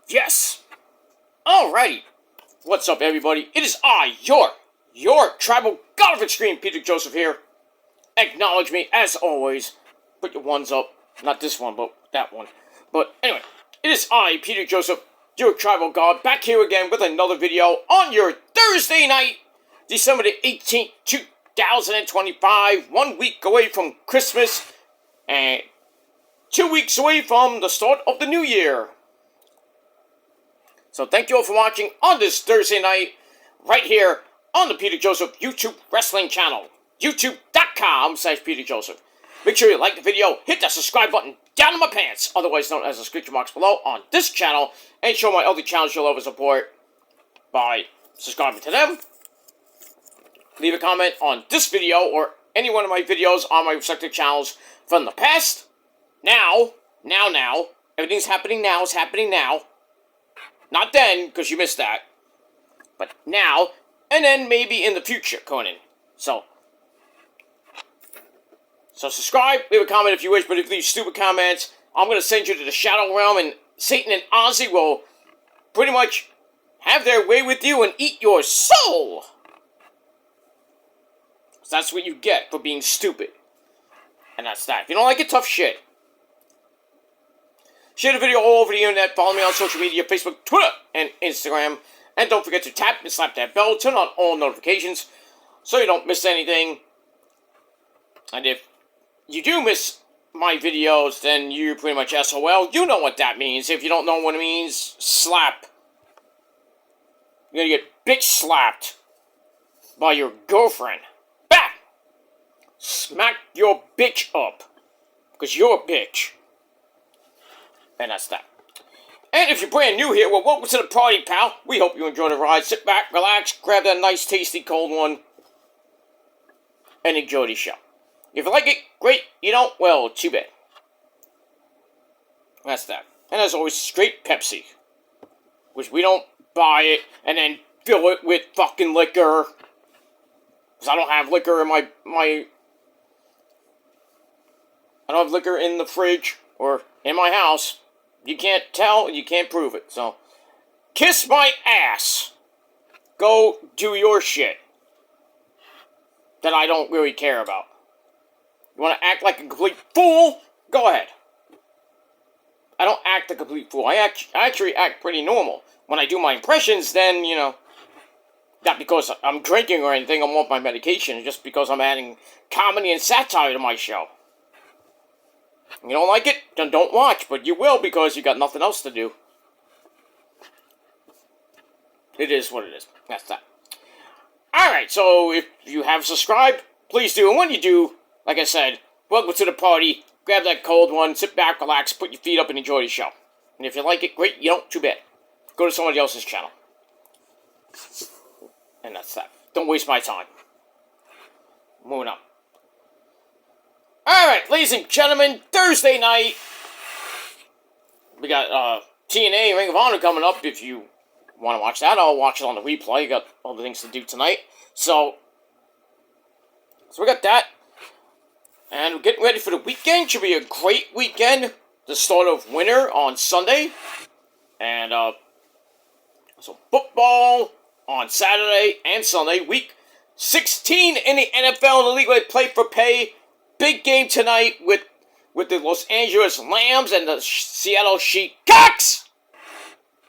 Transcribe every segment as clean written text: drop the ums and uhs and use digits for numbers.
Yes. Alrighty. What's up, everybody? It is I, your tribal god of extreme, Peter Joseph here. Acknowledge me, as always. Put your ones up. Not this one, but that one. But anyway, it is I, Peter Joseph, your tribal god, back here again with another video on your Thursday night, December the 18th, 2025. 1 week away from Christmas, and 2 weeks away from the start of the new year. So thank you all for watching on this Thursday night, right here on the Peter Joseph YouTube Wrestling channel. YouTube.com/Peter Joseph. Make sure you like the video, hit that subscribe button down in my pants, otherwise known as the screecher marks below on this channel, and show my other channels your love and support by subscribing to them. Leave a comment on this video or any one of my videos on my respective channels from the past. Now. Everything's happening now. It's happening now. Not then, because you missed that. But now, and then maybe in the future, Conan. So subscribe, leave a comment if you wish, but if you leave stupid comments, I'm going to send you to the Shadow Realm, and Satan and Ozzy will pretty much have their way with you and eat your soul. So that's what you get for being stupid. And that's that. If you don't like it, tough shit. Share the video all over the internet. Follow me on social media, Facebook, Twitter, and Instagram. And don't forget to tap and slap that bell. Turn on all notifications so you don't miss anything. And if you do miss my videos, then you're pretty much SOL. You know what that means. If you don't know what it means, slap. You're gonna get bitch slapped by your girlfriend. Back! Smack your bitch up. Because you're a bitch. And that's that. And if you're brand new here, well, welcome to the party, pal. We hope you enjoy the ride. Sit back, relax, grab that nice, tasty, cold one, and enjoy the show. If you like it, great. You don't, well, too bad. That's that. And as always, straight Pepsi. Which we don't buy it and then fill it with fucking liquor. Because I don't have liquor in I don't have liquor in the fridge or in my house. You can't tell, you can't prove it, so kiss my ass. Go do your shit that I don't really care about. You want to act like a complete fool? Go ahead. I don't act a complete fool. I actually act pretty normal. When I do my impressions, then, you know, not because I'm drinking or anything, I'm off my medication, just because I'm adding comedy and satire to my show. You don't like it? Then don't watch, but you will because you got nothing else to do. It is what it is. That's that. Alright, so if you have subscribed, please do. And when you do, like I said, welcome to the party. Grab that cold one, sit back, relax, put your feet up, and enjoy the show. And if you like it, great. You don't, too bad. Go to somebody else's channel. And that's that. Don't waste my time. Moving on. Alright, ladies and gentlemen, Thursday night. We got TNA Ring of Honor coming up. If you want to watch that, I'll watch it on the replay. Got all the things to do tonight. So we got that. And we're getting ready for the weekend. Should be a great weekend. The start of winter on Sunday. And so football on Saturday and Sunday. Week 16 in the NFL in the league play for pay. Big game tonight with the Los Angeles Lambs and the Seattle Seahawks.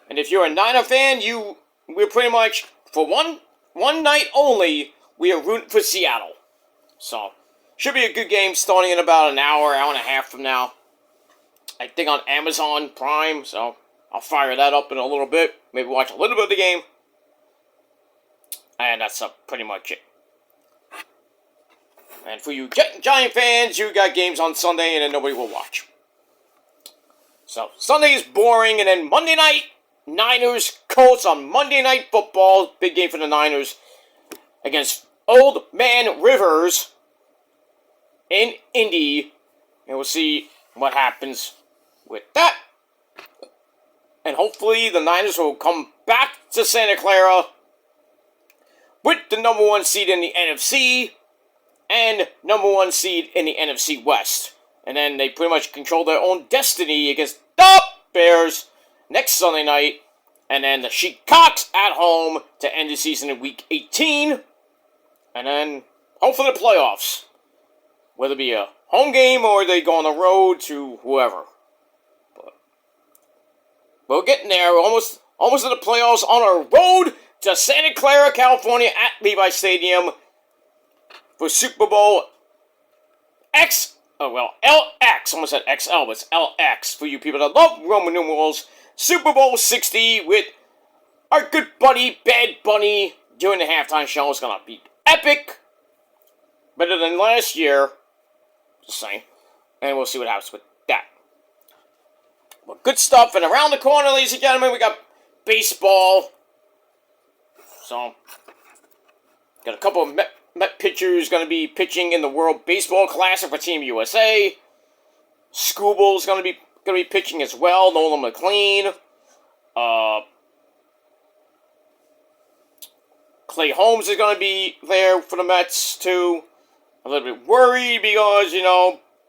And if you're a Niner fan, we're pretty much, for one night only, we are rooting for Seattle. So, should be a good game starting in about an hour and a half from now. I think on Amazon Prime, so I'll fire that up in a little bit. Maybe watch a little bit of the game. And that's pretty much it. And for you Giant fans, you got games on Sunday and then nobody will watch. So, Sunday is boring, and then Monday night, Niners, Colts on Monday Night Football. Big game for the Niners against Old Man Rivers in Indy. And we'll see what happens with that. And hopefully the Niners will come back to Santa Clara with the number 1 seed in the NFC and number 1 seed in the NFC West. And then they pretty much control their own destiny against the Bears next Sunday night, and then the Sheepcocks at home to end the season in Week 18, and then hopefully the playoffs. Whether it be a home game or they go on the road to whoever. But we're getting there. We're almost to the playoffs on our road to Santa Clara, California at Levi Stadium for Super Bowl LX. Almost said XL, but it's LX for you people that love Roman numerals. Super Bowl 60 with our good buddy, Bad Bunny, doing the halftime show. It's going to be epic. Better than last year. Just saying. And we'll see what happens with that. Well, good stuff. And around the corner, ladies and gentlemen, we got baseball. So, got a couple of Met pitchers going to be pitching in the World Baseball Classic for Team USA. Scooble's going to be pitching as well. Nolan McLean. Clay Holmes is going to be there for the Mets too. A little bit worried because,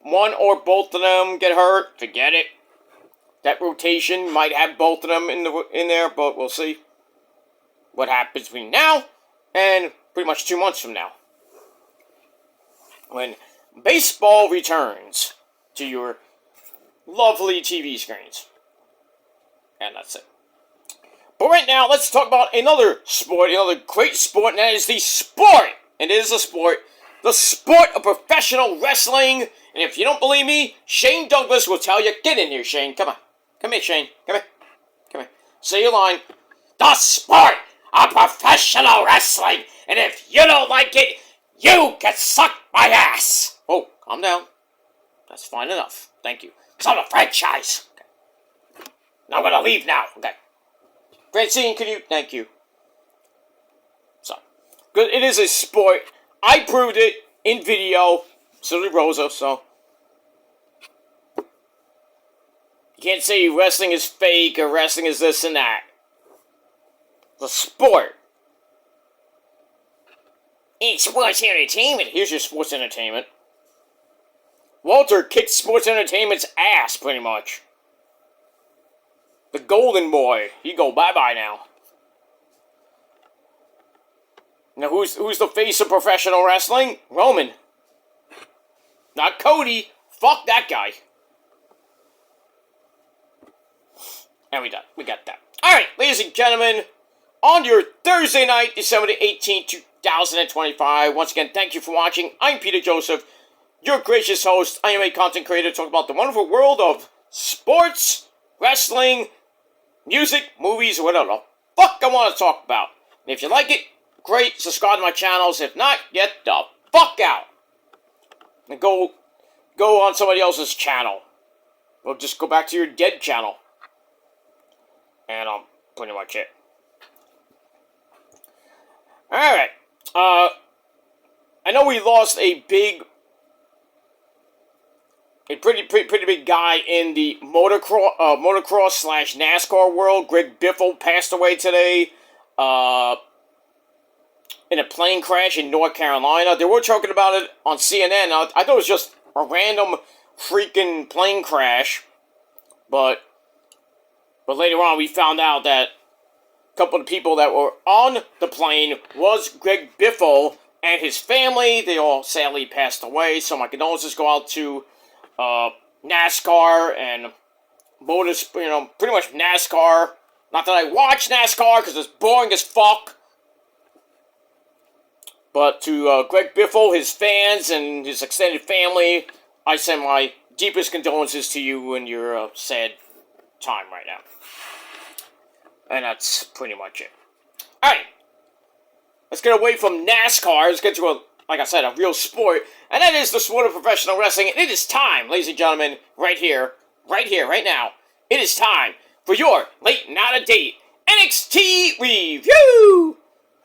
one or both of them get hurt. Forget it. That rotation might have both of them in there, but we'll see what happens between now and pretty much 2 months from now, when baseball returns to your lovely TV screens. And that's it. But right now, let's talk about another sport, another great sport, and that is the sport. And it is a sport. The sport of professional wrestling. And if you don't believe me, Shane Douglas will tell you. Get in here, Shane. Come on. Come here, Shane. Come here. Come here. Say your line. The sport of professional wrestling. And if you don't like it, you get sucked my ass. Oh, calm down. That's fine enough. Thank you. It's not a franchise. Okay. Now I'm going to leave now. Okay. Francine, can you? Thank you. So, good. It is a sport. I proved it in video. So did Rosa, so. You can't say wrestling is fake or wrestling is this and that. The sport. It's sports entertainment. Here's your sports entertainment. Walter kicked sports entertainment's ass, pretty much. The golden boy. He go bye-bye now. Now, who's the face of professional wrestling? Roman. Not Cody. Fuck that guy. And we got that. Alright, ladies and gentlemen, on your Thursday night, December the 18th, 2025. Once again, thank you for watching. I'm Peter Joseph, your gracious host. I am a content creator talking about the wonderful world of sports, wrestling, music, movies, whatever the fuck I want to talk about. And if you like it, great. Subscribe to my channels. If not, get the fuck out. And go on somebody else's channel. Or just go back to your dead channel. And pretty much it. Alright. I know we lost a pretty big guy in the motocross slash NASCAR world. Greg Biffle passed away today. In a plane crash in North Carolina. They were talking about it on CNN. I thought it was just a random freaking plane crash. But later on we found out that a couple of people that were on the plane was Greg Biffle and his family. They all sadly passed away. So my condolences go out to NASCAR and motors, pretty much NASCAR. Not that I watch NASCAR because it's boring as fuck. But to Greg Biffle, his fans, and his extended family, I send my deepest condolences to you in your sad time right now. And that's pretty much it. Alright. Let's get away from NASCAR. Let's get to like I said, a real sport. And that is the sport of professional wrestling. And it is time, ladies and gentlemen, right here, right now. It is time for your late and out of date NXT review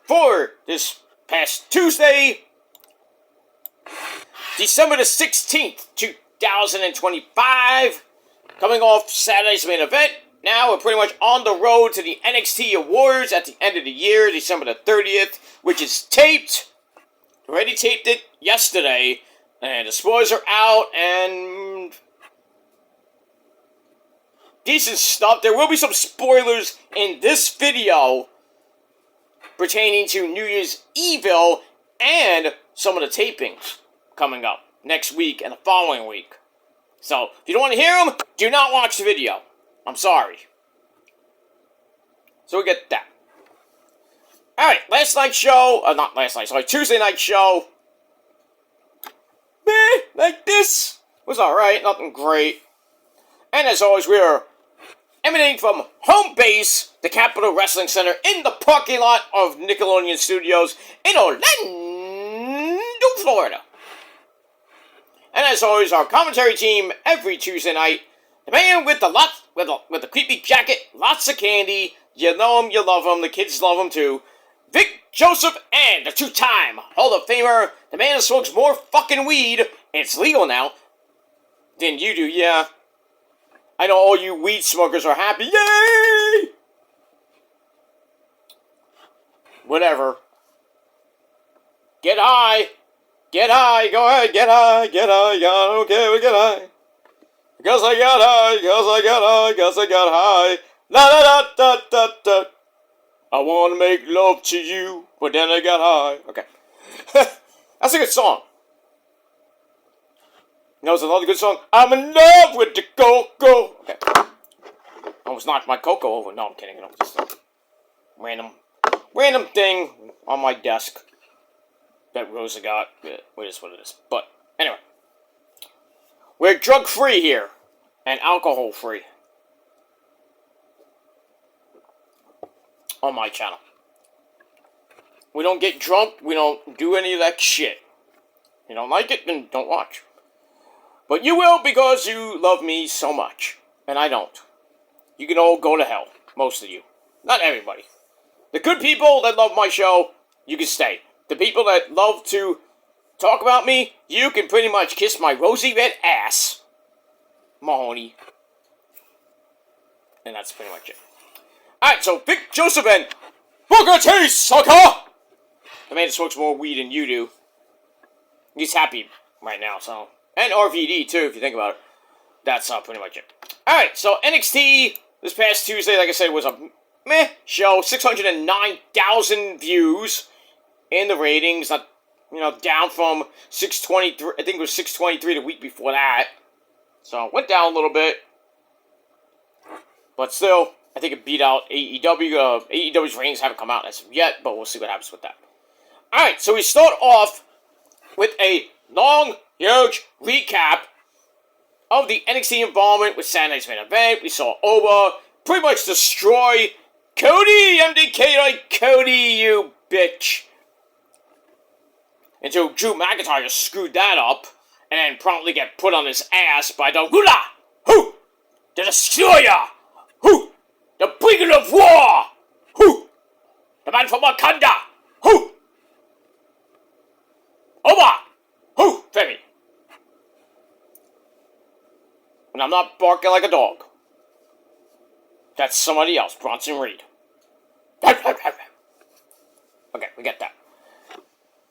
for this past Tuesday, December the 16th, 2025. Coming off Saturday's main event. Now we're pretty much on the road to the NXT Awards at the end of the year, December the 30th, which is taped. Already taped it yesterday, and the spoilers are out, and decent stuff. There will be some spoilers in this video pertaining to New Year's Evil and some of the tapings coming up next week and the following week. So, if you don't want to hear them, do not watch the video. I'm sorry. So we get that. Alright, Tuesday night show. Meh, like this. Was alright, nothing great. And as always, we are emanating from home base, the Capitol Wrestling Center, in the parking lot of Nickelodeon Studios in Orlando, Florida. And as always, our commentary team every Tuesday night, the man with the creepy jacket, lots of candy. You know him, you love him, the kids love him too. Vic Joseph and the two-time Hall of Famer, the man who smokes more fucking weed, and it's legal now, than you do, yeah. I know all you weed smokers are happy, yay! Whatever. Get high! Get high, go ahead, get high, I don't care, we get high. Because I got high, la da da da da da. I want to make love to you, but then I got high. Okay. That's a good song. You know, it's another good song. I'm in love with the cocoa. Okay. I almost knocked my cocoa over. No, I'm kidding. No, just a random thing on my desk that Rosa got. It is what it is. But, anyway. We're drug-free here. And alcohol-free. On my channel. We don't get drunk. We don't do any of that shit. You don't like it, then don't watch. But you will because you love me so much. And I don't. You can all go to hell. Most of you. Not everybody. The good people that love my show, you can stay. The people that love to talk about me, you can pretty much kiss my rosy red ass. Mahoney. And that's pretty much it. Alright, so Vic Joseph and Booker T, sucker! The man that smokes more weed than you do. He's happy right now, so. And RVD, too, if you think about it. That's pretty much it. Alright, so NXT this past Tuesday, like I said, was a meh show. 609,000 views in the ratings. Not, down from 623. I think it was 623 the week before that. So, went down a little bit. But still, I think it beat out AEW. AEW's ratings haven't come out as of yet, but we'll see what happens with that. Alright, so we start off with a long, huge recap of the NXT involvement with Saturday's main event. We saw Oba pretty much destroy Cody, MDK, like Cody, you bitch. Until Drew McIntyre screwed that up, and then promptly get put on his ass by the Hula, who, the Destroyer, who, the Bringer of War, who, the man from Wakanda, who, Oba, who, Femi. And I'm not barking like a dog. That's somebody else, Bronson Reed. Okay, we got that.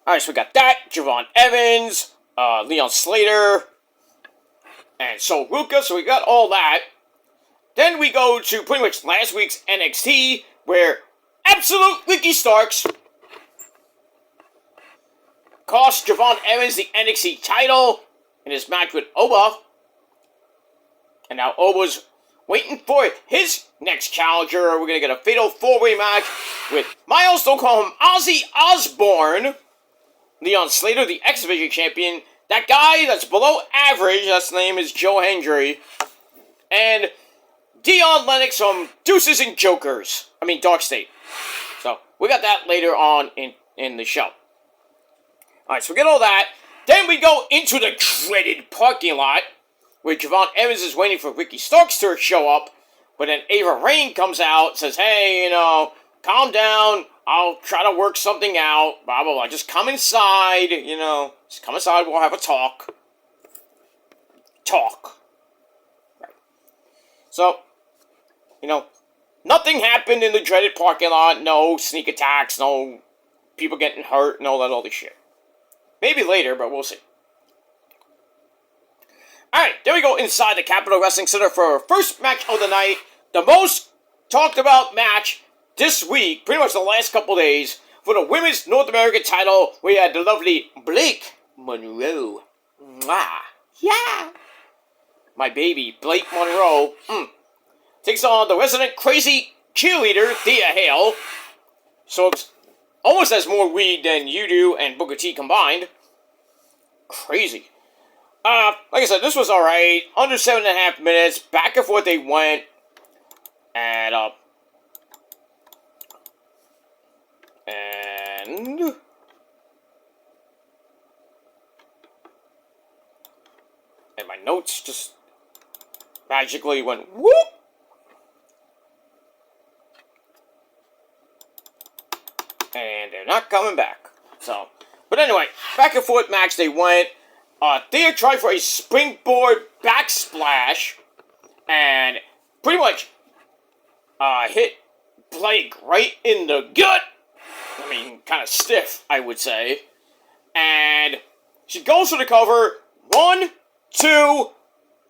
Alright, so we got that, Javon Evans, Leon Slater, and Sol Ruka, so we got all that. Then we go to pretty much last week's NXT, where absolute Ricky Starks cost Javon Evans the NXT title in his match with Oba. And now Oba's waiting for his next challenger. We're going to get a fatal four-way match with Miles, don't call him Ozzy Osbourne, Leon Slater, the X-Division champion, that guy that's below average, that's name is Joe Hendry, and Dion Lennox from Deuces and Jokers. Dark State. So, we got that later on in the show. Alright, so we get all that. Then we go into the dreaded parking lot, where Javon Evans is waiting for Ricky Starks to show up, but then Ava Raine comes out, says, hey, calm down, I'll try to work something out, blah, blah, blah, just come inside, just come inside, we'll have a talk. Right. So, nothing happened in the dreaded parking lot, no sneak attacks, no people getting hurt, and all that other shit. Maybe later, but we'll see. Alright, there we go inside the Capitol Wrestling Center for our first match of the night. The most talked about match this week, pretty much the last couple days, for the Women's North American title. We had the lovely Blake Monroe. Mwah. Yeah. My baby, Blake Monroe, takes on the resident crazy cheerleader, Thea Hale. So it's almost has more weed than you do and Booker T combined. Crazy. Like I said, this was alright. Under 7.5 minutes. Back and forth they went. And my notes just magically went whoop. And they're not coming back. So, but anyway, back and forth match they went. Thea tried for a springboard backsplash and pretty much hit Blake right in the gut. I mean, kind of stiff, I would say. And she goes for the cover. 1, 2.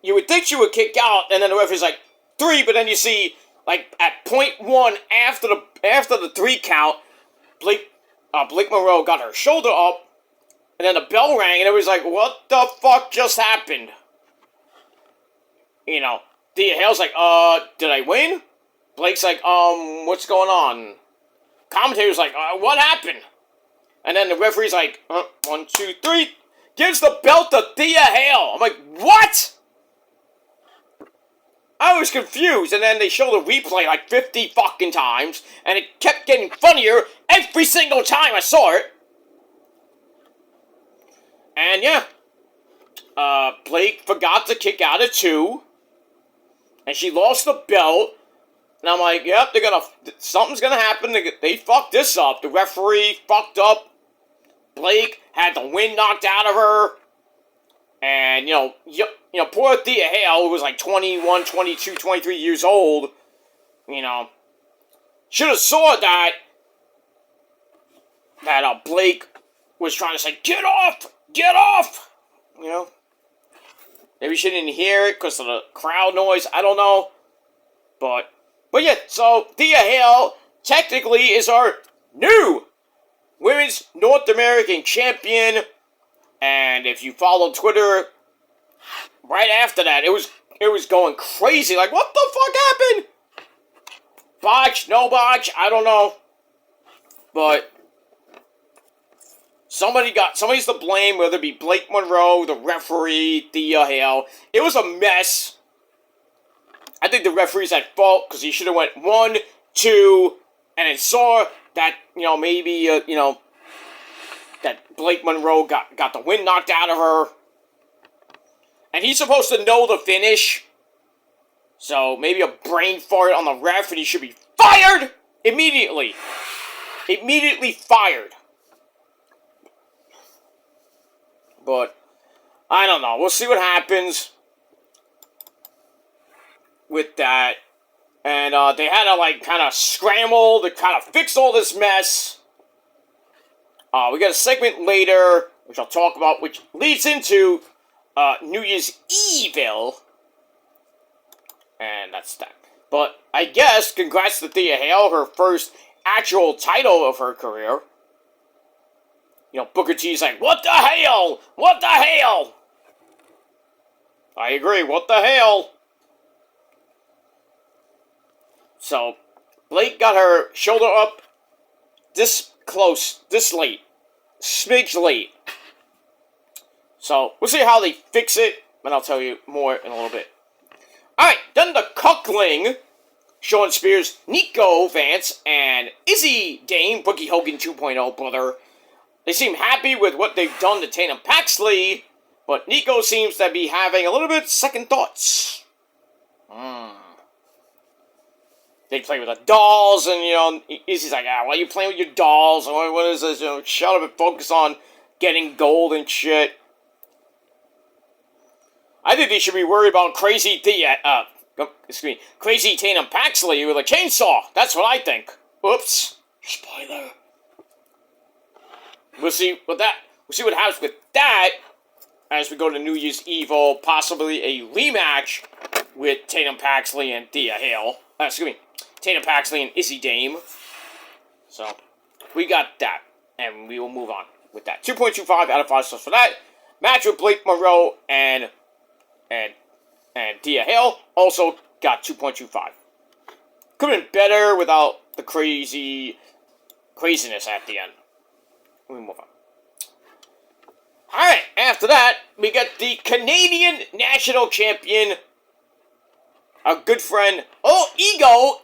You would think she would kick out, and then the referee's like 3. But then you see, like at point 1 after the 3 count, Blake Monroe got her shoulder up. And then the bell rang, and everybody's like, what the fuck just happened? You know, Thea Hale's like, did I win? Blake's like, what's going on? Commentator's like, what happened? And then the referee's like, 1, 2, 3, gives the belt to Thea Hale. I'm like, what? I was confused, and then they showed the replay like 50 fucking times, and it kept getting funnier every single time I saw it. And yeah, Blake forgot to kick out at 2, and she lost the belt. And I'm like, yep, something's gonna happen. They fucked this up. The referee fucked up. Blake had the wind knocked out of her, and you know, poor Thea Hale, who was like 21, 22, 23 years old, you know, should have saw that Blake was trying to say, get off. Get off! You know? Maybe she didn't hear it because of the crowd noise. I don't know. But yeah, so Thea Hale technically is our new Women's North American Champion. And if you follow Twitter, right after that, it was going crazy. Like, what the fuck happened? Botch, no botch, I don't know. But somebody's to blame, whether it be Blake Monroe, the referee, Thea Hale. It was a mess. I think the referee's at fault because he should have went 1, 2, and then saw that, you know, maybe, that Blake Monroe got the wind knocked out of her. And he's supposed to know the finish. So maybe a brain fart on the ref and he should be fired immediately. Immediately fired. But I don't know. We'll see what happens with that. And they had to, like, kind of scramble to kind of fix all this mess. We got a segment later, which I'll talk about, which leads into New Year's Evil. And that's that. But I guess, congrats to Thea Hale, her first actual title of her career. You know, Booker T's like, what the hell? What the hell? I agree, what the hell? So, Blake got her shoulder up this close, this late. Smidge late. So, we'll see how they fix it, and I'll tell you more in a little bit. Alright, then the Cuckling, Shawn Spears, Nico Vance, and Izzy Dame, Boogie Hogan 2.0 brother. They seem happy with what they've done to Tatum Paxley, but Nico seems to be having a little bit second thoughts. They play with the dolls, and, you know, Izzy's like, why are you playing with your dolls? What is this? You know, shut up and focus on getting gold and shit. I think they should be worried about crazy crazy Tatum Paxley with a chainsaw. That's what I think. Oops. Spoiler. We'll see what happens with that. as we go to New Year's Evil, possibly a rematch with Tatum Paxley and Thea Hale. Tatum Paxley and Izzy Dame. So, we got that, and we will move on with that. 2.25 out of 5 stars for that. Match with Blake Monroe and Thea Hale also got 2.25. Could have been better without the craziness at the end. We move on. Alright, after that, we got the Canadian National Champion, our good friend,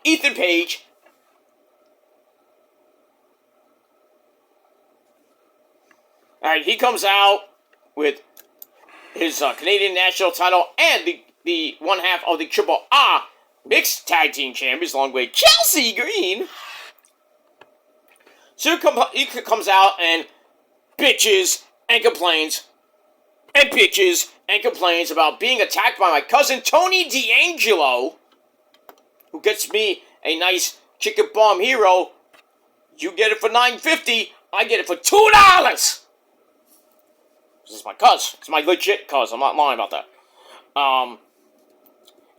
Ethan Page. Alright, he comes out with his Canadian National title and the one half of the Triple A Mixed Tag Team Champions, along with Chelsea Green. So he comes out and bitches and complains about being attacked by my cousin Tony D'Angelo, who gets me a nice chicken bomb hero. You get it for $9.50, I get it for $2. This is my cuz. It's my legit cuz. I'm not lying about that.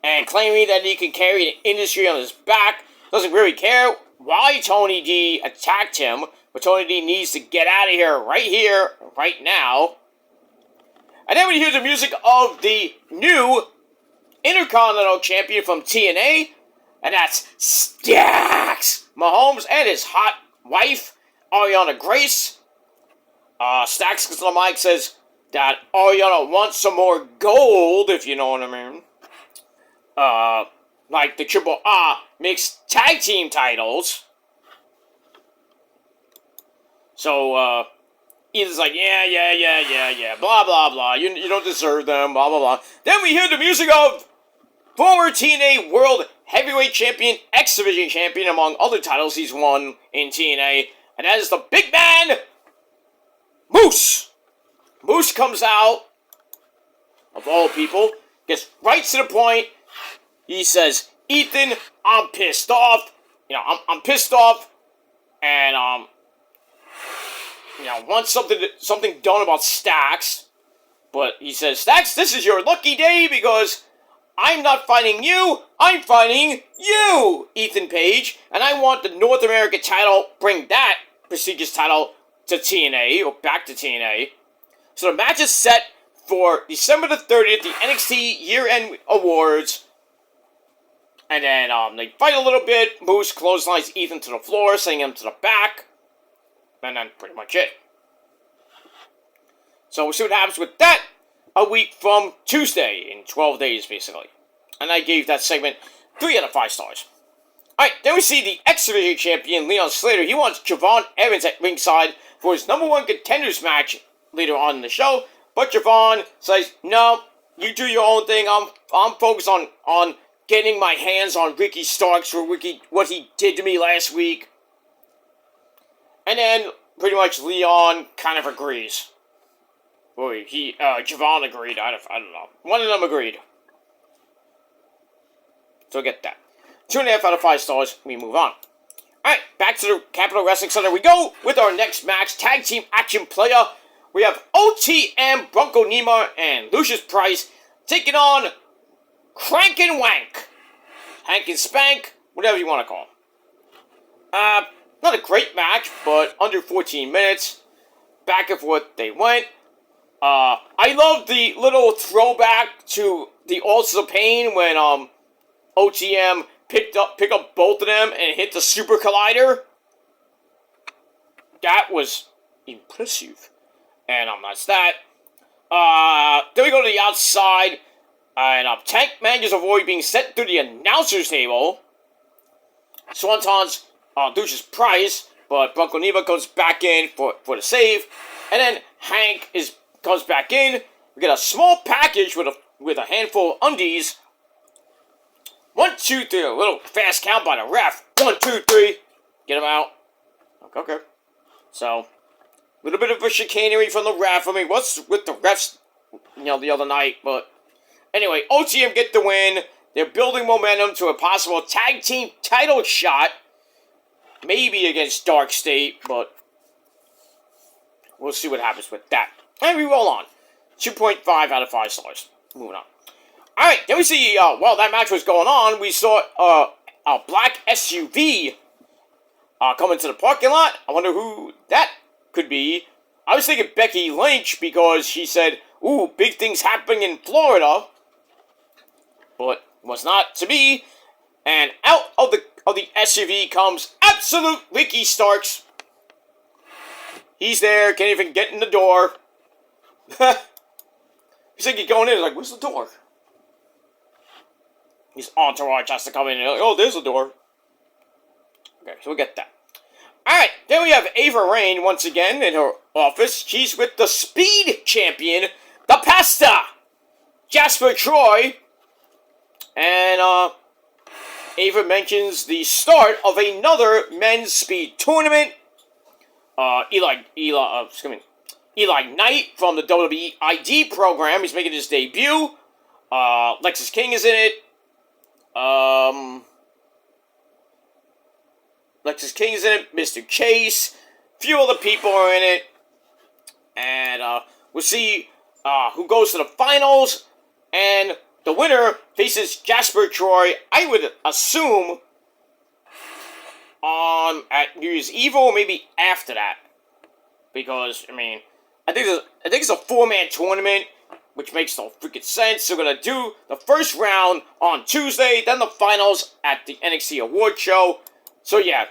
And claiming that he can carry the industry on his back. Doesn't really care why Tony D attacked him, but Tony D needs to get out of here, right now. And then we hear the music of the new Intercontinental Champion from TNA, and that's Stacks Mahomes and his hot wife, Ariana Grace. Stacks gets on the mic, says that Ariana wants some more gold, if you know what I mean. Like the Triple A Mixed Tag Team titles. So, Ethan's like, yeah, blah, blah, blah. You don't deserve them, blah, blah, blah. Then we hear the music of former TNA World Heavyweight Champion, X Division Champion, among other titles he's won in TNA. And that is the big man, Moose. Moose comes out, of all people, gets right to the point. He says, Ethan, I'm pissed off. I'm pissed off, and want something done about Stacks. But he says, Stacks, this is your lucky day because I'm not fighting you. I'm fighting you, Ethan Page, and I want the North American title. Bring that prestigious title to TNA, or back to TNA. So the match is set for December the 30th, the NXT Year-End Awards. And then they fight a little bit. Moose clotheslines Ethan to the floor, sending him to the back. And then pretty much it. So we'll see what happens with that a week from Tuesday, in 12 days, basically. And I gave that segment 3 out of 5 stars. Alright, then we see the X Division Champion, Leon Slater. He wants Javon Evans at ringside for his #1 contenders match later on in the show. But Javon says, no, you do your own thing. I'm focused on getting my hands on Ricky Starks for what he did to me last week. And then, pretty much, Leon kind of agrees. Javon agreed. I don't know. One of them agreed. So get that. 2.5 out of 5 stars. We move on. Alright, back to the Capitol Wrestling Center we go with our next match. Tag Team Action Player. We have OTM, Bronco Nima, and Lucius Price taking on Crank and Wank. Hank and Spank, whatever you want to call them. Not a great match, but under 14 minutes. Back and forth they went. I love the little throwback to the Ultras of Pain when OTM picked up both of them and hit the Super Collider. That was impressive. And that's that. Then we go to the outside. And Tank manages to avoid being sent through the announcer's table. Swanton's Lucius Price, but Bronco Nima goes back in for the save. And then Hank comes back in. We get a small package with a handful of undies. 1, 2, 3. A little fast count by the ref. 1, 2, 3. Get him out. Okay. So, a little bit of a chicanery from the ref. I mean, what's with the refs, the other night, but anyway, OTM get the win. They're building momentum to a possible tag team title shot. Maybe against Dark State, but we'll see what happens with that. And we roll on. 2.5 out of 5 stars. Moving on. Alright, then we see, while that match was going on, we saw a black SUV come into the parking lot. I wonder who that could be. I was thinking Becky Lynch because she said, ooh, big things happening in Florida. But it was not to be. And out of the SUV comes absolute Ricky Starks. He's there, can't even get in the door. He's like, going in, like, where's the door? His entourage has to come in and like, oh, there's the door. Okay, so we'll get that. Alright, then we have Ava Raine once again in her office. She's with the Speed Champion, the Pasta, Jasper Troy. And, Ava mentions the start of another men's speed tournament. Eli Knight from the WWE ID program. He's making his debut. Lexis King is in it. Lexis King is in it. Mr. Chase. A few other people are in it. And we'll see who goes to the finals. And the winner faces Jasper Troy, I would assume, at New Year's Eve or maybe after that. Because, I mean, I think it's a 4-man tournament, which makes no freaking sense. They're going to do the first round on Tuesday, then the finals at the NXT Award Show. So, yeah,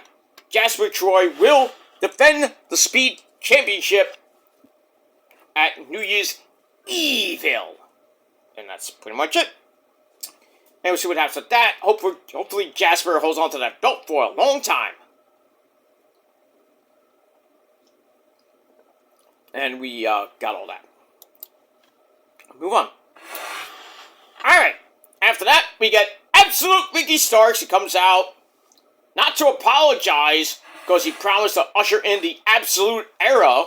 Jasper Troy will defend the Speed Championship at New Year's Evil. And that's pretty much it. And we'll see what happens with that. Hopefully Jasper holds on to that belt for a long time. And we got all that. Move on. Alright. After that, we get Absolute Ricky Starks. He comes out not to apologize because he promised to usher in the Absolute Era.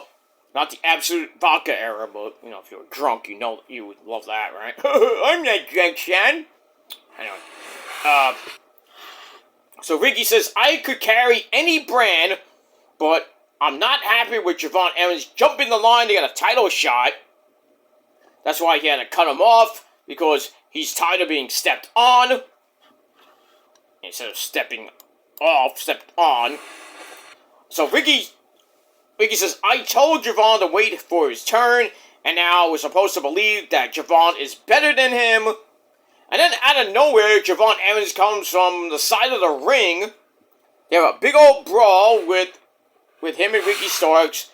Not the Absolute Vodka Era, but, you know, if you're drunk, you know you would love that, right? I'm not drunk, Sean. Anyway. So Ricky says, I could carry any brand, but I'm not happy with Javon Evans jumping the line to get a title shot. That's why he had to cut him off, because he's tired of being stepped on. Instead of stepping off, stepped on. So Ricky says, I told Javon to wait for his turn, and now we're supposed to believe that Javon is better than him. And then out of nowhere, Javon Evans comes from the side of the ring. They have a big old brawl with him and Ricky Starks.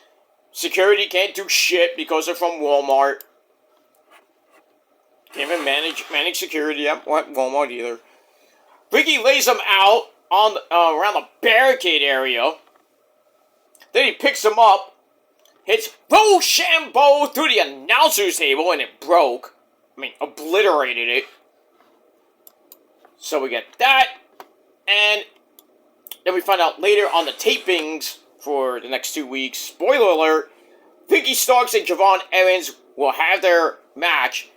Security can't do shit because they're from Walmart. Can't even manage security at Walmart either. Ricky lays him out on around the barricade area. Then he picks him up, hits Rochambeau through the announcer's table, and it broke. I mean, obliterated it. So we get that, and then we find out later on the tapings for the next 2 weeks, spoiler alert, Ricky Starks and Javon Evans will have their match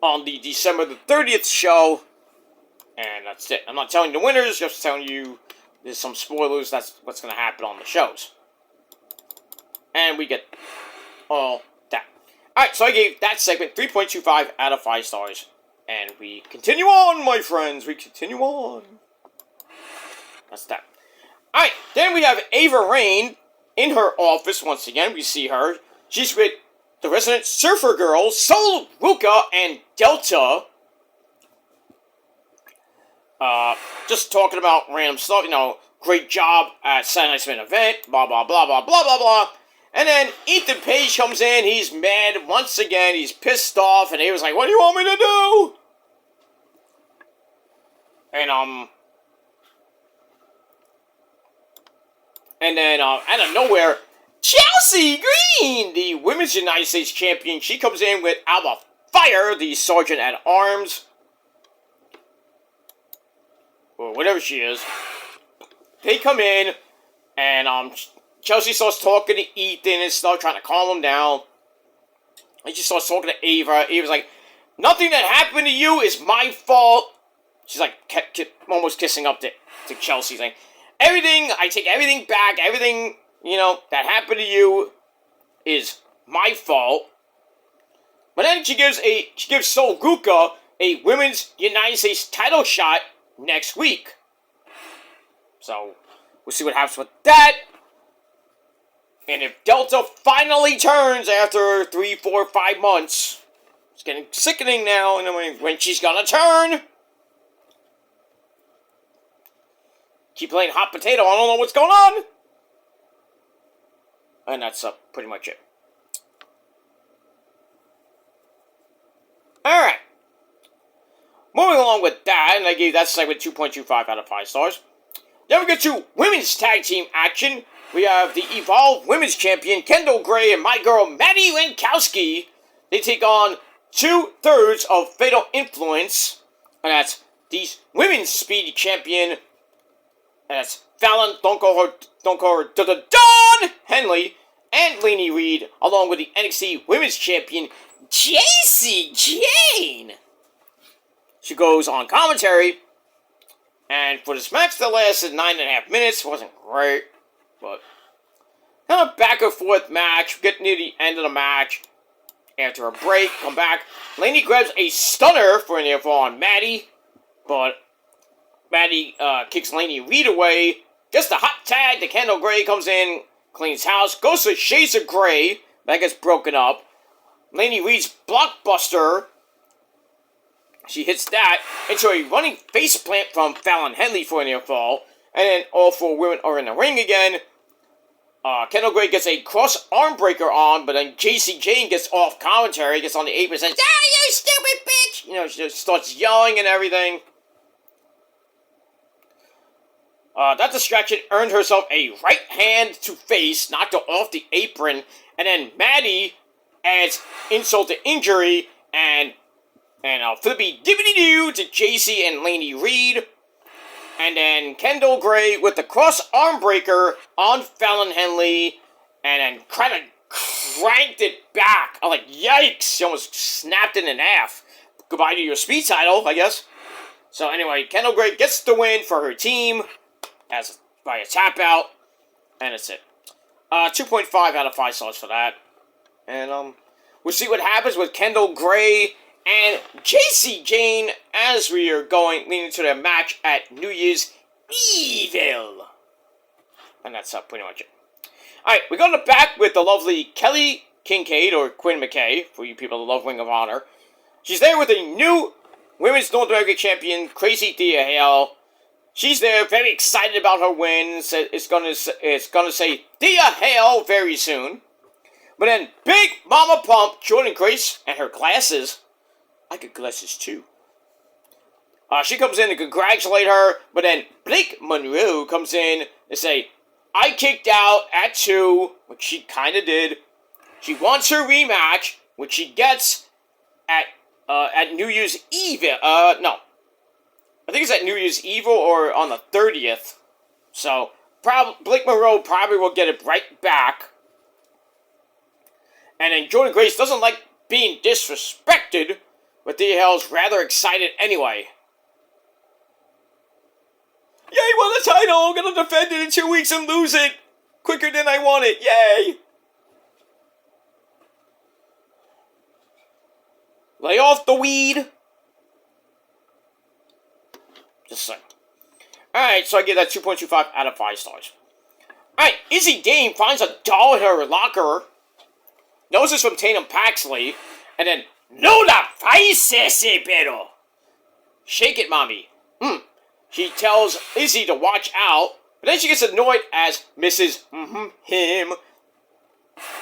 on the December the 30th show, and that's it. I'm not telling you the winners, just telling you there's some spoilers, that's what's going to happen on the shows. And we get all that. Alright, so I gave that segment 3.25 out of 5 stars. And we continue on, my friends. We continue on. That's that. Alright, then we have Ava Raine in her office once again. We see her. She's with the resident surfer girls, Sol Ruka and Delta. Just talking about random stuff, you know, great job at Saturday Night's Main Event, blah, blah, blah, blah, blah, blah, blah. And then Ethan Page comes in, he's mad once again, he's pissed off, and he was like, what do you want me to do? And then, out of nowhere, Chelsea Green, the Women's United States Champion, she comes in with Alba Fire, the Sergeant at Arms. Or whatever she is. They come in, and, Chelsea starts talking to Ethan and stuff, trying to calm him down. And she starts talking to Ava. Ava's like, nothing that happened to you is my fault. She's like, almost kissing up to Chelsea, saying, I take everything back. Everything, you know, that happened to you is my fault. But then she gives Sol Ruka a Women's United States title shot next week. So, we'll see what happens with that. And if Delta finally turns after 3, 4, 5 months, it's getting sickening now, and when she's gonna turn. Keep playing hot potato, I don't know what's going on. And that's pretty much it. Alright. Moving along with that, and I gave that segment 2.25 out of 5 stars. Then we get to women's tag team action. We have the Evolve Women's Champion, Kendall Gray, and my girl, Maddie Winkowski. They take on 2/3 of Fatal Influence. And that's the Women's Speed Champion. And that's Fallon Dawn Henley and Lainey Reed, along with the NXT Women's Champion, Jacy Jayne. She goes on commentary, and for this match that lasted 9.5 minutes, wasn't great, but kind of back and forth match. Get near the end of the match. After a break, come back. Lainey grabs a stunner for an airfall on Maddie, but Maddie kicks Lainey Reed away. Gets the hot tag. The Kendall Gray comes in, cleans house, goes to Shades of Grey. That gets broken up. Lainey Reed's blockbuster. She hits that into a running faceplant from Fallon Henley for an near fall. And then all 4 women are in the ring again. Kendall Gray gets a cross arm breaker on, but then Jacy Jayne gets off commentary, gets on the apron and says, "Ah, you stupid bitch!" You know, she just starts yelling and everything. That distraction earned herself a right hand to face, knocked her off the apron, and then Maddie adds insult to injury, and flippy dippity doo to Jacy and Lainey Reed. And then Kendall Gray with the cross arm breaker on Fallon Henley, and then kind of cranked it back. I'm like, yikes! She almost snapped it in half. Goodbye to your speed title, I guess. So anyway, Kendall Gray gets the win for her team by a tap out, and that's it. 2.5 out of 5 stars for that. And we'll see what happens with Kendall Gray and Jacy Jayne as we are leading to their match at New Year's Evil. And that's pretty much it. Alright, we go to the back with the lovely Kelly Kincaid, or Quinn McKay, for you people who love Ring of Honor. She's there with a new Women's North American Champion, Crazy Thea Hale. She's there, very excited about her win. It's gonna say Thea Hale very soon. But then Big Mama Pump, Jordynne Grace, and her glasses. I get glasses too. She comes in to congratulate her, but then Blake Monroe comes in to say, "I kicked out at 2, which she kind of did. She wants her rematch, which she gets at New Year's Eve. No. I think it's at New Year's Eve or on the 30th. So, Blake Monroe probably will get it right back. And then Jordynne Grace doesn't like being disrespected, but Thea Hale's rather excited anyway. Yay, won the title! I'm gonna defend it in 2 weeks and lose it! Quicker than I want it, yay! Lay off the weed! Just saying. Alright, so I give that 2.25 out of 5 stars. Alright, Izzy Dame finds a doll in her locker. Knows it's from Tatum Paxley. And then, "No la faces, pero." Shake it, mommy. She tells Izzy to watch out. But then she gets annoyed as Mrs. Him.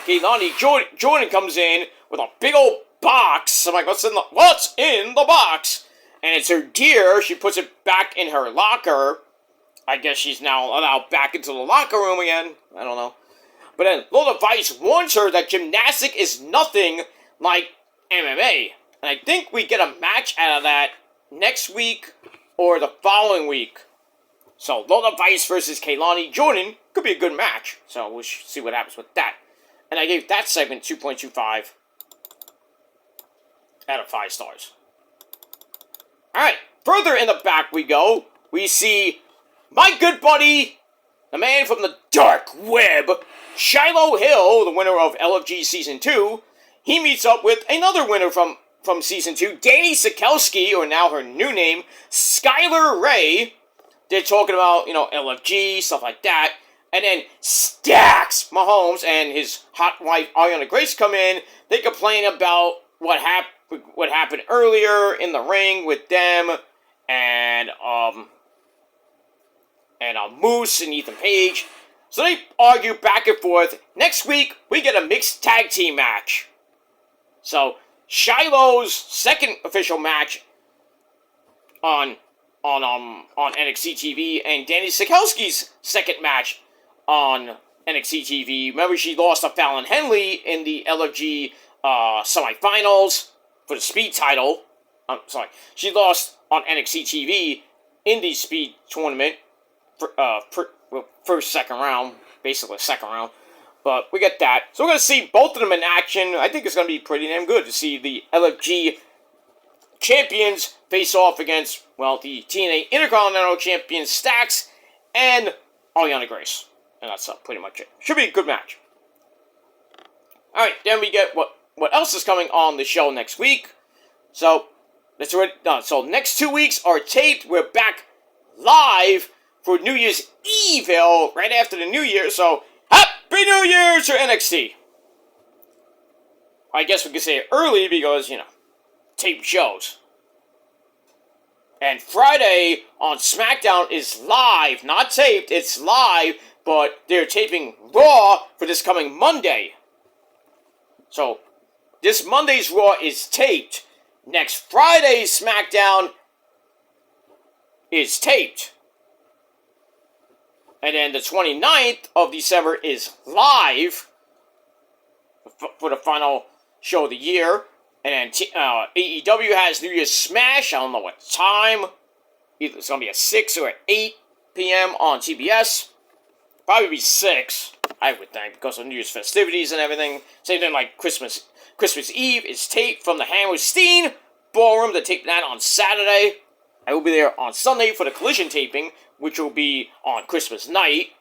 Keilani Jordan comes in with a big old box. I'm like, what's in the box? And it's her gear. She puts it back in her locker. I guess she's now allowed back into the locker room again. I don't know. But then Lola Vice warns her that gymnastic is nothing like MMA. And I think we get a match out of that next week or the following week. So Lola Vice versus Keilani Jordan could be a good match. So we'll see what happens with that. And I gave that segment 2.25 out of 5 stars. Alright, further in the back we go. We see my good buddy, the man from the dark web, Shiloh Hill, the winner of LFG Season 2, he meets up with another winner from Season 2, Danny Sikelski, or now her new name, Skylar Ray. They're talking about, LFG, stuff like that. And then Stacks Mahomes and his hot wife, Ariana Grace, come in. They complain about what happened earlier in the ring with them and Moose and Ethan Page. So they argue back and forth. Next week, we get a mixed tag team match. So Shiloh's second official match on NXT TV, and Danny Sikelski's second match on NXT TV. Remember, she lost to Fallon Henley in the LFG semifinals for the Speed title. She lost on NXT TV in the Speed tournament for second round, basically second round. But we get that. So we're going to see both of them in action. I think it's going to be pretty damn good to see the LFG champions face off against, the TNA Intercontinental Champion Stacks and Ariana Grace. And that's pretty much it. Should be a good match. Alright, then we get what else is coming on the show next week. So, that's already done. So, next 2 weeks are taped. We're back live for New Year's Evil right after the New Year. So, Happy New Year to NXT. I guess we could say it early because, taped shows. And Friday on SmackDown is live, not taped, it's live, but they're taping Raw for this coming Monday. So, this Monday's Raw is taped. Next Friday's SmackDown is taped. And then the 29th of December is live for the final show of the year. And then AEW has New Year's Smash. I don't know what time. Either it's going to be at 6 or at 8 p.m. on TBS. Probably be 6, I would think, because of New Year's festivities and everything. Same thing like Christmas. Christmas Eve is taped from the Hammerstein Ballroom. They taped that on Saturday. I will be there on Sunday for the Collision taping, which will be on Christmas night.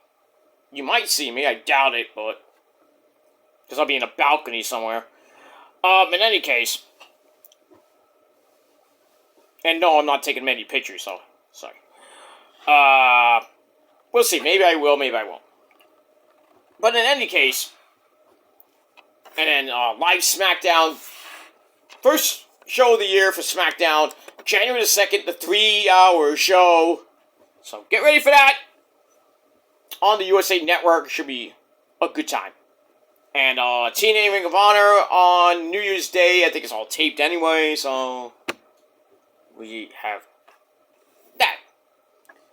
You might see me. I doubt it, but because I'll be in a balcony somewhere. In any case, and no, I'm not taking many pictures, so sorry. We'll see. Maybe I will, maybe I won't. But in any case, and then live SmackDown, first show of the year for SmackDown, January the 2nd, the 3-hour show. So get ready for that on the USA Network. Should be a good time. And TNA Ring of Honor on New Year's Day. I think it's all taped anyway, so we have that.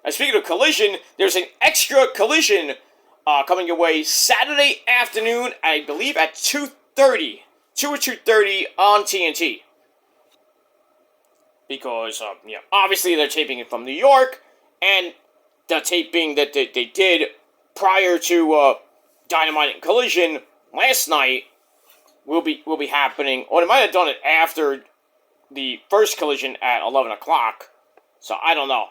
And speaking of Collision, there's an extra Collision coming your way Saturday afternoon, I believe at 2:30. 2 or 2:30 on TNT. Because, obviously they're taping it from New York, and the taping that they did prior to Dynamite and Collision last night will be happening, or they might have done it after the first Collision at 11 o'clock, so I don't know.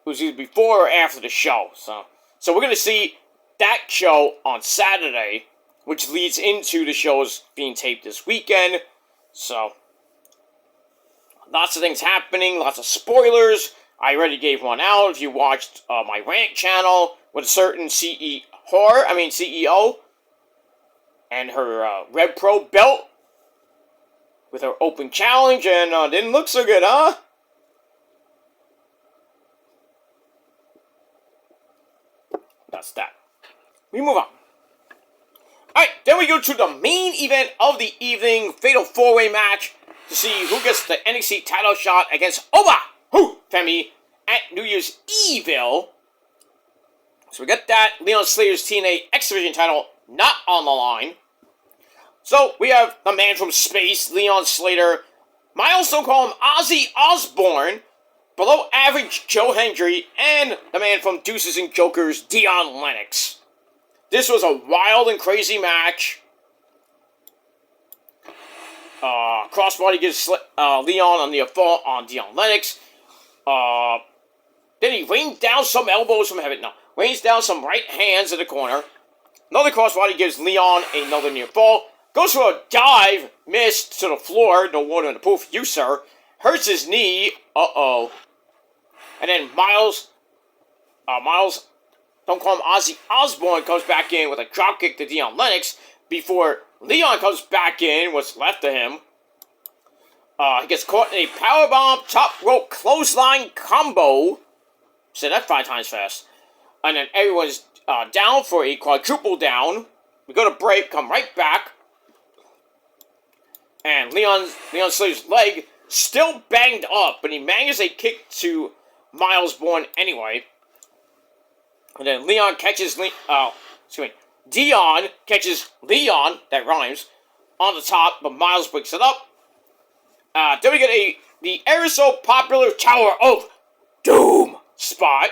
It was either before or after the show, so we're going to see that show on Saturday, which leads into the shows being taped this weekend, so lots of things happening, lots of spoilers. I already gave one out if you watched my rant channel with a certain CEO, and her Red Pro belt with her open challenge, and didn't look so good, huh? That's that. We move on. Alright, then we go to the main event of the evening, Fatal 4-Way match, to see who gets the NXT title shot against Oba Femi at New Year's Evil. So we got that. Leon Slater's TNA X Division title not on the line. So we have the man from space, Leon Slater. I also call him Ozzy Osbourne, below average Joe Hendry, and the man from Deuces and Jokers, Dion Lennox. This was a wild and crazy match. Crossbody gives Leon on the fall on Dion Lennox. Then he rained down some elbows from heaven. No, rains down some right hands in the corner. Another crossbody gives Leon another near fall. Goes for a dive, missed to the floor. No water in the pool for you, sir. Hurts his knee. Uh-oh. And then Miles, don't call him Ozzy Osbourne, comes back in with a dropkick to Dion Lennox before Leon comes back in, what's left of him. He gets caught in a powerbomb top rope clothesline combo. Said that 5 times fast. And then everyone's down for a quadruple down. We go to break, come right back. And Leon Slater's leg still banged up, but he manages a kick to Miles Bourne anyway. And then Dion catches Leon, that rhymes, on the top, but Miles breaks it up. Then we get the ever so popular Tower of Doom spot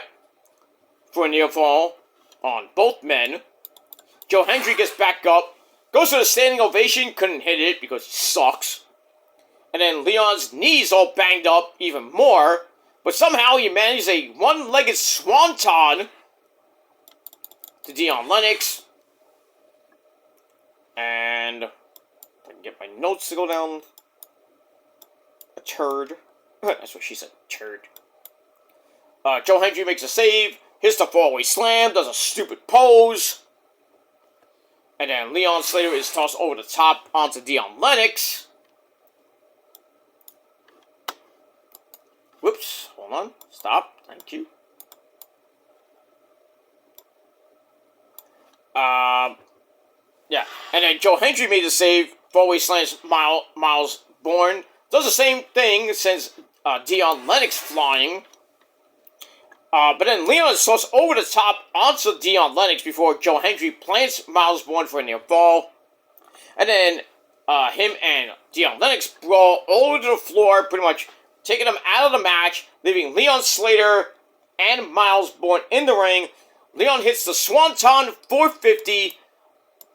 for a near fall on both men. Joe Hendry gets back up, goes for the standing ovation, couldn't hit it because he sucks. And then Leon's knee's all banged up even more, but somehow he manages a one-legged swanton to Dion Lennox. And I can get my notes to go down a turd. That's what she said, turd. Joe Hendry makes a save, hits the fallaway slam, does a stupid pose. And then Leon Slater is tossed over the top onto Dion Lennox. Whoops, hold on, stop, thank you. Yeah, and then Joe Hendry made the save, fallaway slams Miles Bourne. Does the same thing, sends Dion Lennox flying. But then Leon is tossed over the top onto Dion Lennox before Joe Hendry plants Miles Bourne for a near fall. And then him and Dion Lennox brawl all over the floor, pretty much taking them out of the match, leaving Leon Slater and Miles Bourne in the ring. Leon hits the Swanton 450.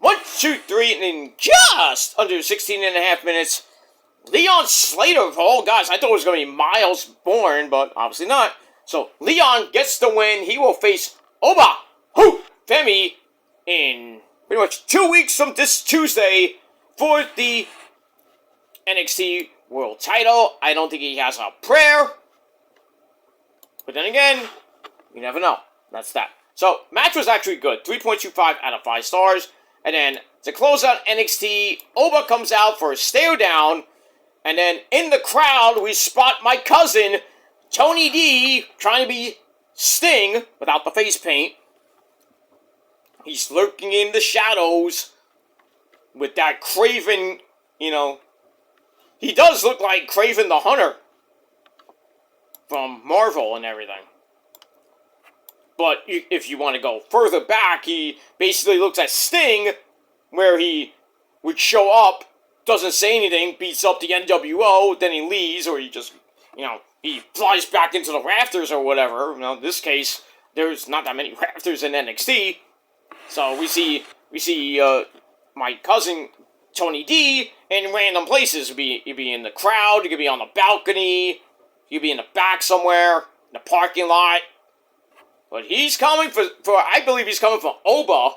1, 2, 3, and in just under 16 and a half minutes, Leon Slater, of all guys, I thought it was going to be Miles Bourne, but obviously not. So Leon gets the win. He will face Oba Femi in pretty much 2 weeks from this Tuesday for the NXT World Title. I don't think he has a prayer, but then again, you never know. That's that. So match was actually good. 3.25 out of 5 stars. And then to close out NXT, Oba comes out for a stare down. And then in the crowd, we spot my cousin, Tony D, trying to be Sting without the face paint. He's lurking in the shadows with that Craven, he does look like Craven the Hunter from Marvel and everything. But if you want to go further back, he basically looks at Sting, where he would show up, doesn't say anything, beats up the NWO, then he leaves, or he just, he flies back into the rafters or whatever. In this case, there's not that many rafters in NXT. So we see my cousin Tony D in random places. He'd be in the crowd, he could be on the balcony, he could be in the back somewhere, in the parking lot. But he's coming for I believe he's coming for Oba.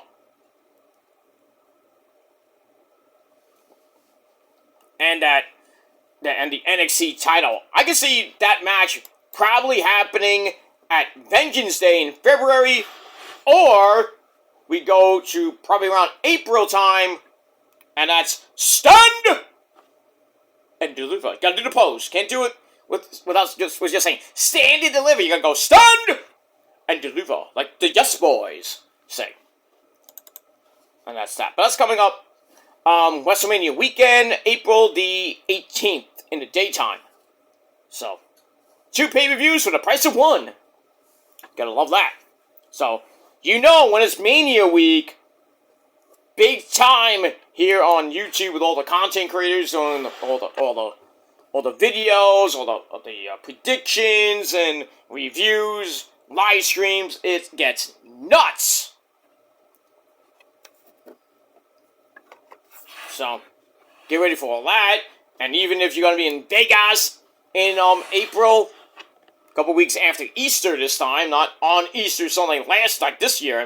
And the NXT title. I can see that match probably happening at Vengeance Day in February, or we go to probably around April time, and that's stunned and deliver. Gotta do the pose. Can't do it without just saying stand and deliver. You gotta go stunned and deliver, like the Yes Boys say. And that's that. But that's coming up WrestleMania weekend, April the 18th in the daytime. So, 2 pay-per-views for the price of 1. Gotta love that. So, when it's Mania week, big time here on YouTube with all the content creators doing all the videos, all the predictions and reviews, live streams. It gets nuts. So, get ready for all that. And even if you're going to be in Vegas in April, a couple weeks after Easter this time, not on Easter Sunday like this year,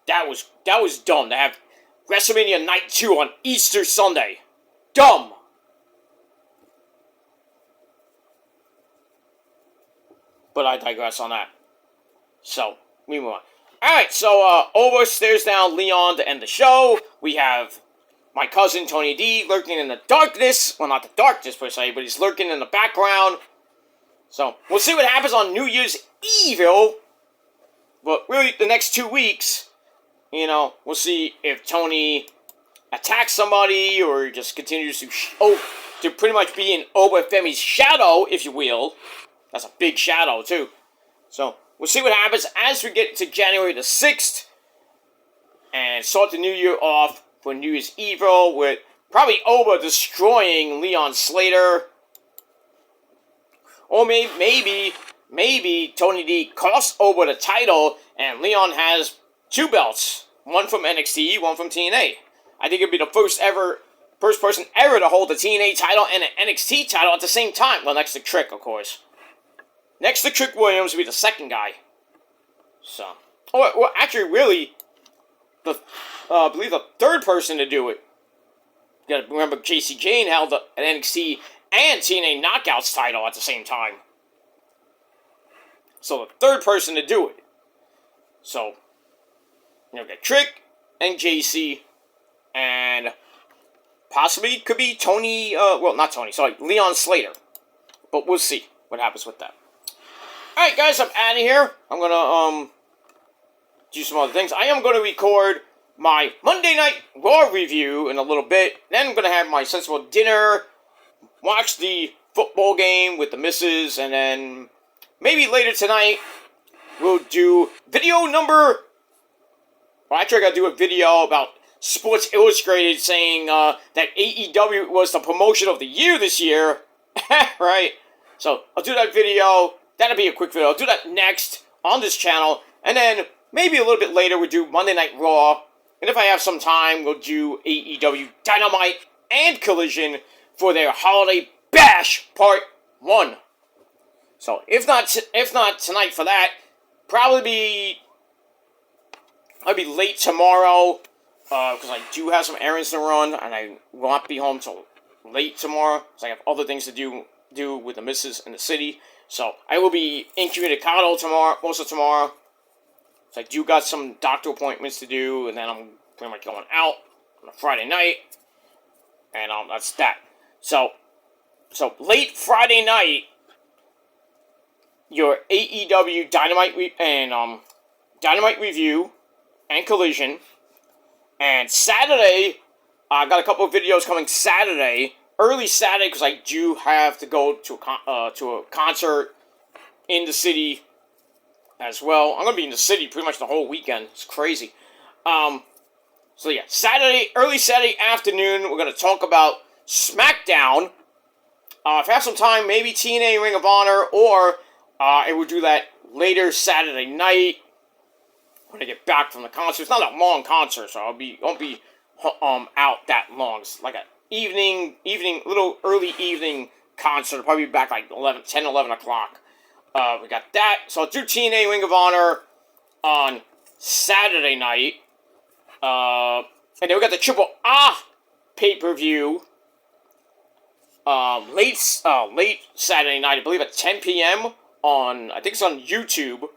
That was dumb to have WrestleMania Night 2 on Easter Sunday. Dumb. But I digress on that. So, we move on. Alright, so, Oba stares down Leon to end the show. We have my cousin, Tony D, lurking in the darkness. Well, not the darkness, per se, but he's lurking in the background. So, we'll see what happens on New Year's Evil. But really, the next 2 weeks, you know, we'll see if Tony attacks somebody or just continues to pretty much be in Oba Femi's shadow, if you will. That's a big shadow, too. So, we'll see what happens as we get to January the 6th. And start the new year off for New Year's Evil with probably Oba destroying Leon Slater. Or maybe Tony D costs Oba the title and Leon has 2 belts. One from NXT, one from TNA. I think it'd be the first person ever to hold the TNA title and an NXT title at the same time. Well, next to Trick, of course. Next to Trick Williams would be the second guy. So, well, actually, really, I believe the third person to do it. You gotta remember, Jacy Jayne held an NXT and TNA Knockouts title at the same time. So, the third person to do it. So, you know, get Trick and Jacy, and possibly could be Tony, Leon Slater. But we'll see what happens with that. Alright, guys, I'm out of here. I'm gonna, do some other things. I am gonna record my Monday Night Raw review in a little bit. Then I'm gonna have my sensible dinner, watch the football game with the missus, and then maybe later tonight we'll do video number... Well, actually, I gotta do a video about Sports Illustrated saying that AEW was the promotion of the year this year. Right? So, I'll do that video. That'll be a quick video. I'll do that next on this channel. And then, maybe a little bit later, we'll do Monday Night Raw. And if I have some time, we'll do AEW Dynamite and Collision for their Holiday Bash Part 1. So, if not tonight for that, I'll be late tomorrow, because I do have some errands to run, and I won't be home till late tomorrow, because I have other things to do with the missus in the city. So, I will be incommunicado tomorrow, most of tomorrow. So, I do got some doctor appointments to do, and then I'm pretty much going out on a Friday night, and that's that. So late Friday night, your AEW Dynamite Dynamite review and Collision, and Saturday, I got a couple of videos coming Saturday, early Saturday, because I do have to go to a concert in the city as well. I'm going to be in the city pretty much the whole weekend. It's crazy. So yeah, early Saturday afternoon, we're going to talk about SmackDown. If I have some time, maybe TNA Ring of Honor, or I will do that later Saturday night when I get back from the concert. It's not a long concert, so won't be out that long. It's like an little early evening concert. I'll probably be back like 10, 11 o'clock. We got that. So I'll do TNA Ring of Honor on Saturday night. And then we got the Triple A pay-per-view late Saturday night, I believe at 10 p.m. I think it's on YouTube.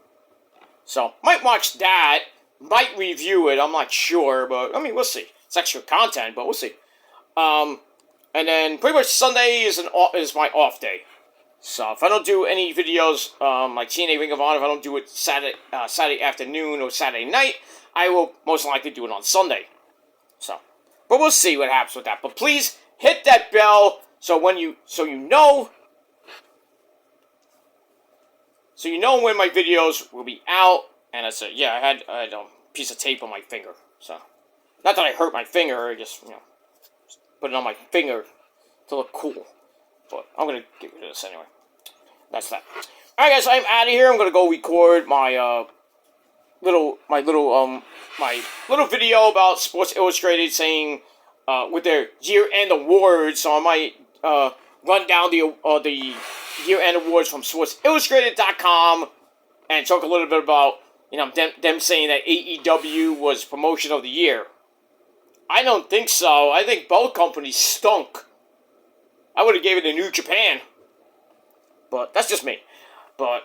So, might watch that, might review it, I'm not sure, but, I mean, we'll see. It's extra content, but we'll see. And then, pretty much Sunday is my off day. So, if I don't do any videos, like TNA Ring of Honor, if I don't do it Saturday afternoon or Saturday night, I will most likely do it on Sunday. So, but we'll see what happens with that. But please, hit that bell, so you know when my videos will be out. And I said, yeah, I had a piece of tape on my finger. So, not that I hurt my finger, I just, put it on my finger to look cool. But I'm gonna get rid of this anyway. That's that. Alright guys, I'm out of here. I'm gonna go record my little video about Sports Illustrated saying with their year-end awards. So I might run down the year-end awards from SportsIllustrated.com and talk a little bit about them saying that AEW was promotion of the year. I don't think so. I think both companies stunk. I would have gave it to New Japan. But that's just me. But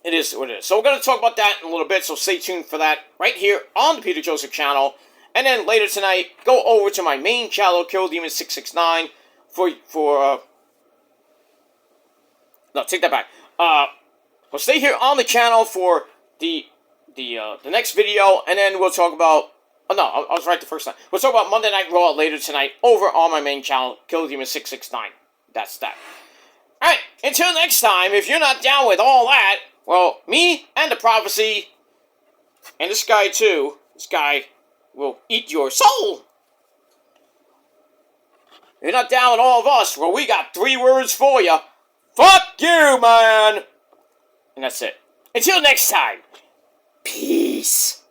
it is what it is. So we're going to talk about that in a little bit, so stay tuned for that right here on the Peter Joseph channel. And then later tonight, go over to my main channel, Kill Demon 669, no, take that back. Well, stay here on the channel for the next video, and then we'll talk about. Oh no, I was right the first time. We'll talk about Monday Night Raw later tonight over on my main channel, Kill Demon 669. That's that. All right. Until next time, if you're not down with all that, well, me and the prophecy, and this guy too. This guy will eat your soul. If you're not down with all of us, well, we got 3 words for you. Fuck you, man! And that's it. Until next time, peace.